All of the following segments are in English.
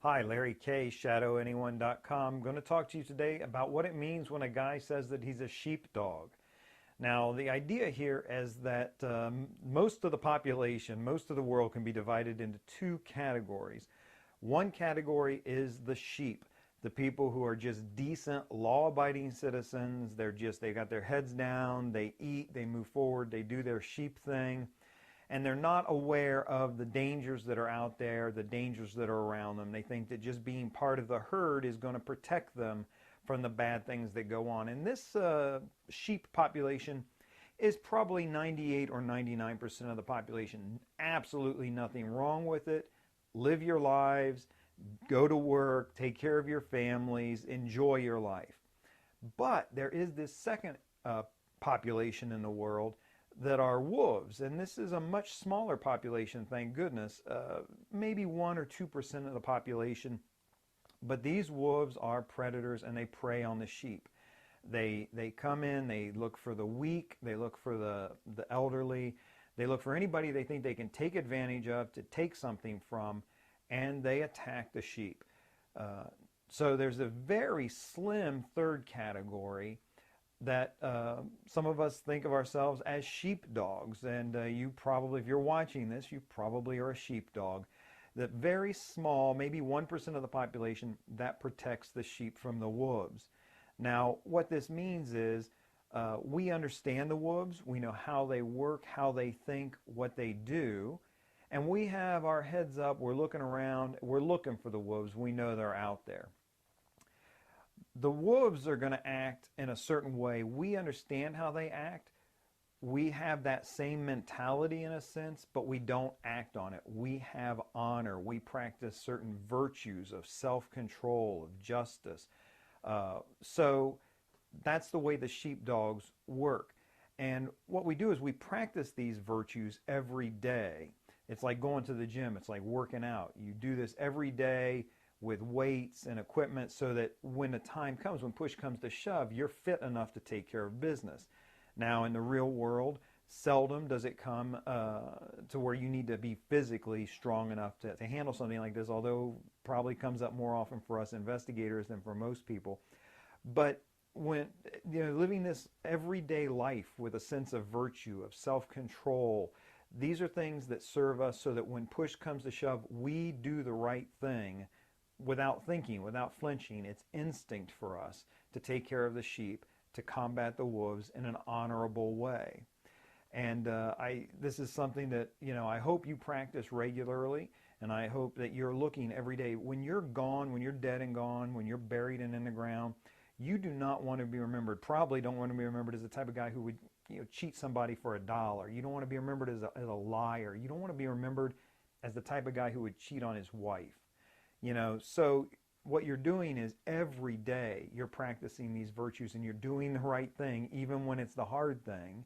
Hi, Larry K, ShadowAnyone.com. I'm going to talk to you today about what it means when a guy says that he's a sheepdog. Now, the idea here is that most of the population, most of the world can be divided into two categories. One category is the sheep, the people who are just decent, law-abiding citizens. They got their heads down, they eat, they move forward, they do their sheep thing. And they're not aware of the dangers that are out there, the dangers that are around them. They think that just being part of the herd is going to protect them from the bad things that go on. And this sheep population is probably 98 or 99% of the population. Absolutely nothing wrong with it. Live your lives, go to work, take care of your families, enjoy your life. But there is this second population in the world that are wolves, and this is a much smaller population, thank goodness, maybe 1 or 2% of the population. But these wolves are predators and they prey on the sheep. They come in, they look for the weak, they look for the elderly, they look for anybody they think they can take advantage of, to take something from, and they attack the sheep. So there's a very slim third category that some of us think of ourselves as sheepdogs, and you probably, if you're watching this, you probably are a sheepdog. The very small, maybe 1% of the population that protects the sheep from the wolves. Now, what this means is we understand the wolves, we know how they work, how they think, what they do, and we have our heads up, we're looking around, we're looking for the wolves, we know they're out there. The wolves are going to act in a certain way. We understand how they act. We have that same mentality in a sense, but we don't act on it. We have honor. We practice certain virtues of self-control, of justice. So that's the way the sheepdogs work. And what we do is we practice these virtues every day. It's like going to the gym. It's like working out. You do this every day with weights and equipment so that when the time comes, when push comes to shove, you're fit enough to take care of business. Now, in the real world, seldom does it come to where you need to be physically strong enough to handle something like this, although probably comes up more often for us investigators than for most people. But when living this everyday life with a sense of virtue, of self-control, these are things that serve us so that when push comes to shove, we do the right thing without thinking, without flinching. It's instinct for us to take care of the sheep, to combat the wolves in an honorable way. And this is something that I hope you practice regularly, and I hope that you're looking every day. When you're gone, when you're dead and gone, when you're buried and in the ground, you do not want to be remembered, probably don't want to be remembered as the type of guy who would cheat somebody for $1. You don't want to be remembered as a liar. You don't want to be remembered as the type of guy who would cheat on his wife. So what you're doing is every day you're practicing these virtues and you're doing the right thing, even when it's the hard thing,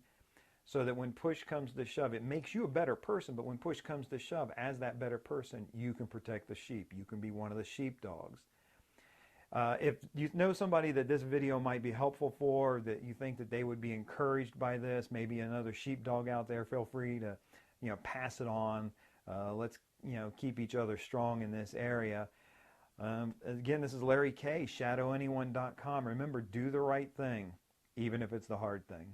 so that when push comes to shove, it makes you a better person. But when push comes to shove, as that better person, you can protect the sheep. You can be one of the sheepdogs. If you know somebody that this video might be helpful for, that you think that they would be encouraged by this, maybe another sheepdog out there, feel free to pass it on. Let's keep each other strong in this area. Again, this is Larry K, ShadowAnyone.com. Remember, do the right thing, even if it's the hard thing.